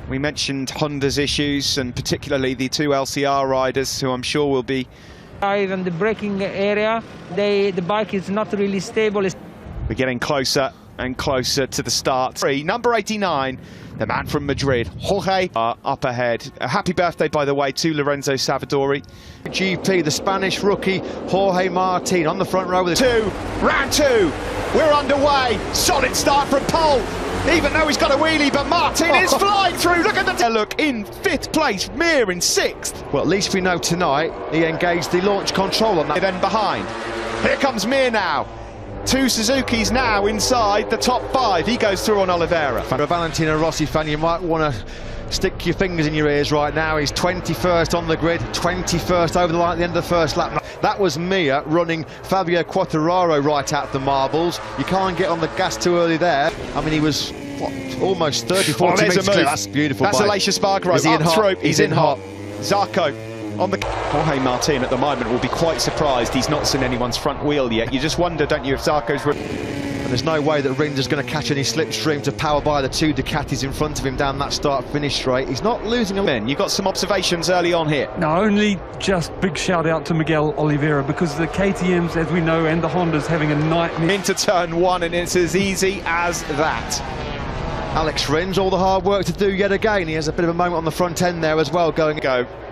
We mentioned Honda's issues, and particularly the two LCR riders, who I'm sure will be... In the braking area, the bike is not really stable. We're getting closer and closer to the start. Number 89, the man from Madrid, Jorge, up ahead. A happy birthday, by the way, to Lorenzo Savadori. GP, the Spanish rookie, Jorge Martin on the front row with round two, we're underway. Solid start from pole, even though he's got a wheelie, but Martin is flying through. Look at the look in 5th place, Mir in 6th. Well, at least we know tonight he engaged the launch control on that. Then behind, here comes Mir now. 2 Suzukis now inside the top 5. He goes through on Oliveira. For a Valentino Rossi fan, you might want to stick your fingers in your ears right now. He's 21st on the grid, 21st over the line at the end of the first lap. That was Mir running Fabio Quartararo right out the marbles. You can't get on the gas too early there. I mean, he was almost 30-40 minutes clear. That's beautiful. That's Aleix Espargaro. Is he in hot? He's in hot. Zarco on the... Jorge Martin at the moment will be quite surprised he's not seen anyone's front wheel yet. You just wonder, don't you, if Zarco's... And there's no way that Rins is going to catch any slipstream to power by the 2 Ducatis in front of him down that start-finish straight. He's not losing a min. You got some observations early on here. No, only just big shout out to Miguel Oliveira, because the KTMs, as we know, and the Hondas having a nightmare. Into turn 1, and it's as easy as that. Alex Rins, all the hard work to do yet again. He has a bit of a moment on the front end there as well. Go.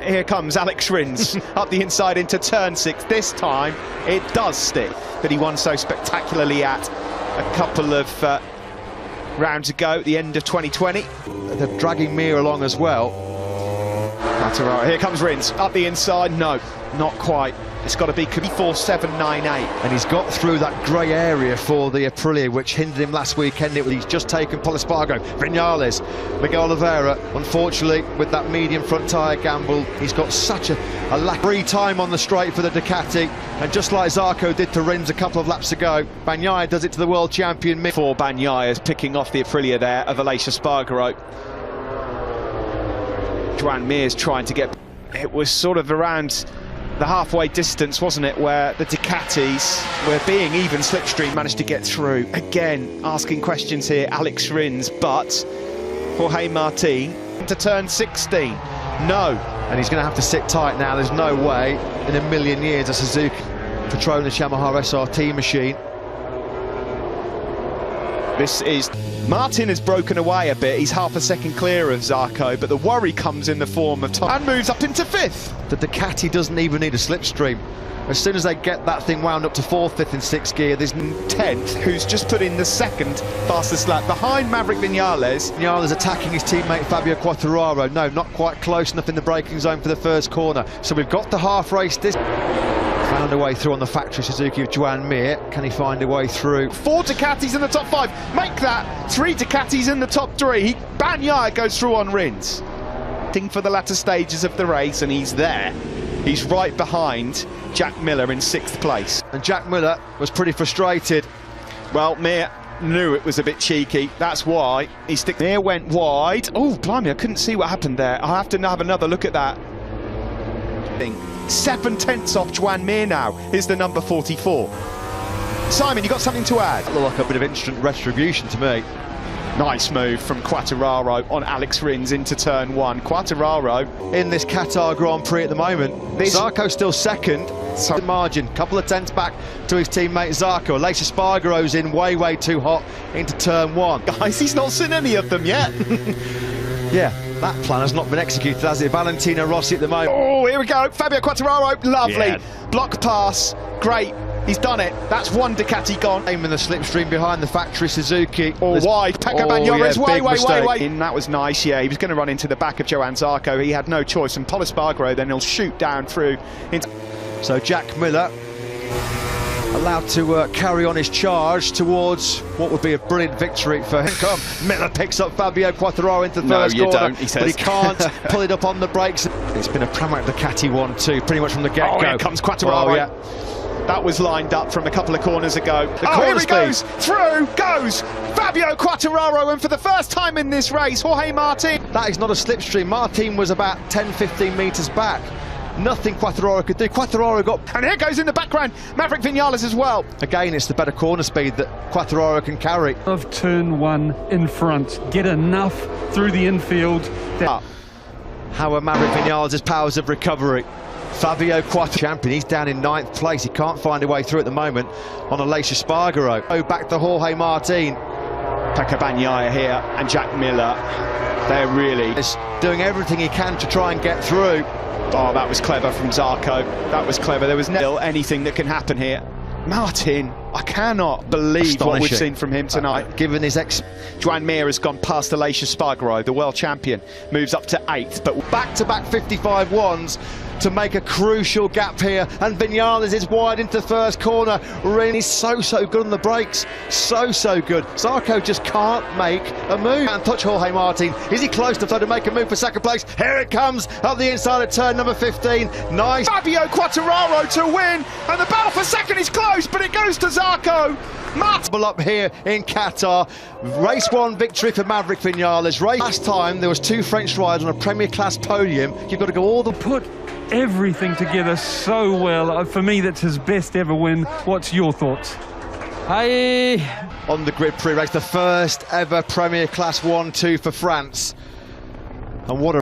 Here comes Alex Rins up the inside into turn 6. This time it does stick, that he won so spectacularly at a couple of rounds ago at the end of 2020. They're dragging Mir along as well. Here comes Rins up the inside. No, not quite. It's got to be 4.798. And he's got through that grey area for the Aprilia, which hindered him last weekend. He's just taken Pol Espargaro, Vinales, Miguel Oliveira. Unfortunately, with that medium front tyre gamble, he's got such a lack of free time on the straight for the Ducati. And just like Zarco did to Rins a couple of laps ago, Bagnaia does it to the world champion. For Bagnaia is picking off the Aprilia there of Aleix Espargaro. Joan Mir's trying to get... It was sort of around the halfway distance, wasn't it, where the Ducatis were being even slipstream, managed to get through. Again, asking questions here, Alex Rins, but Jorge Martin into turn 16. No. And he's going to have to sit tight now. There's no way in a million years a Suzuki Petronas Yamaha SRT machine. This is... Martin has broken away a bit. He's half a second clear of Zarco, but the worry comes in the form of time and moves up into 5th. The Ducati doesn't even need a slipstream. As soon as they get that thing wound up to 4th, 5th and 6th gear, there's 10th, who's just put in the 2nd fastest lap behind Maverick Vinales. Vinales attacking his teammate Fabio Quartararo. No, not quite close enough in the braking zone for the first corner. So we've got the half race found a way through on the factory Suzuki of Joan Mir. Can he find a way through? 4 Ducatis in the top 5. Make that 3 Ducatis in the top 3. Bagnaia goes through on Rins. For the latter stages of the race, and he's there. He's right behind Jack Miller in 6th place. And Jack Miller was pretty frustrated. Well, Mir knew it was a bit cheeky. That's why he Mir went wide. Oh, blimey, I couldn't see what happened there. I'll have to have another look at that. 7/10 off Joan Mir now is the number 44. Simon, you got something to add? That looked like a bit of instant retribution to me. Nice move from Quartararo on Alex Rins into turn 1. Quartararo in this Qatar Grand Prix at the moment. Zarco's still 2nd. So the margin, couple of tenths back to his teammate Zarco. Aleix Espargaro's in way too hot into turn 1. Guys, he's not seen any of them yet. Yeah, that plan has not been executed, has it? Valentino Rossi at the moment. Oh, here we go. Fabio Quartararo, lovely. Yeah. Block pass, great. He's done it. That's 1 Ducati gone. Aim in the slipstream behind the factory Suzuki. Wide. Pecco Bagnaia is way. That was nice, yeah. He was going to run into the back of Johann Zarco. He had no choice. And Pol Espargaro, then he'll shoot down through. So Jack Miller allowed to carry on his charge towards what would be a brilliant victory for him. Miller picks up Fabio Quartararo into the first corner, don't, he says. But he can't pull it up on the brakes. It's been a Pramac Ducati 1-2 pretty much from the get-go. Oh, here comes Quartararo. Oh, yeah. That was lined up from a couple of corners ago. Here he goes, through goes Fabio Quartararo, and for the first time in this race, Jorge Martin. That is not a slipstream. Martin was about 10-15 metres back. nothing Quartararo could do. Quartararo got... And here goes in the background, Maverick Vinales as well. Again, it's the better corner speed that Quartararo can carry. Of turn one in front, get enough through the infield. How are Maverick Vinales' powers of recovery? Fabio Quartararo, champion, he's down in 9th place. He can't find a way through at the moment on Aleix Espargaro. Oh, back to Jorge Martin. Pecco Bagnaia here and Jack Miller. They're really doing everything he can to try and get through. Oh, that was clever from Zarco. That was clever. There was no anything that can happen here. Martin, I cannot believe what we've seen from him tonight. Given his Joan Mir has gone past Aleix Espargaro, the world champion, moves up to 8th, but back-to-back 55 ones to make a crucial gap here, and Vinales is wide into first corner. He's so good on the brakes, so good. Zarco just can't make a move. And touch Jorge Martin. Is he close to make a move for second place? Here it comes up the inside of turn number 15. Nice. Fabio Quartararo to win, and the battle for second is close, but it goes to Zarco. Martin up here in Qatar. Race 1 victory for Maverick Vinales. Last time there was 2 French riders on a Premier Class podium. You've got to go all the... Put everything together so well. For me, that's his best ever win. What's your thoughts? On the grid pre-race, the first ever Premier Class 1-2 for France. And what a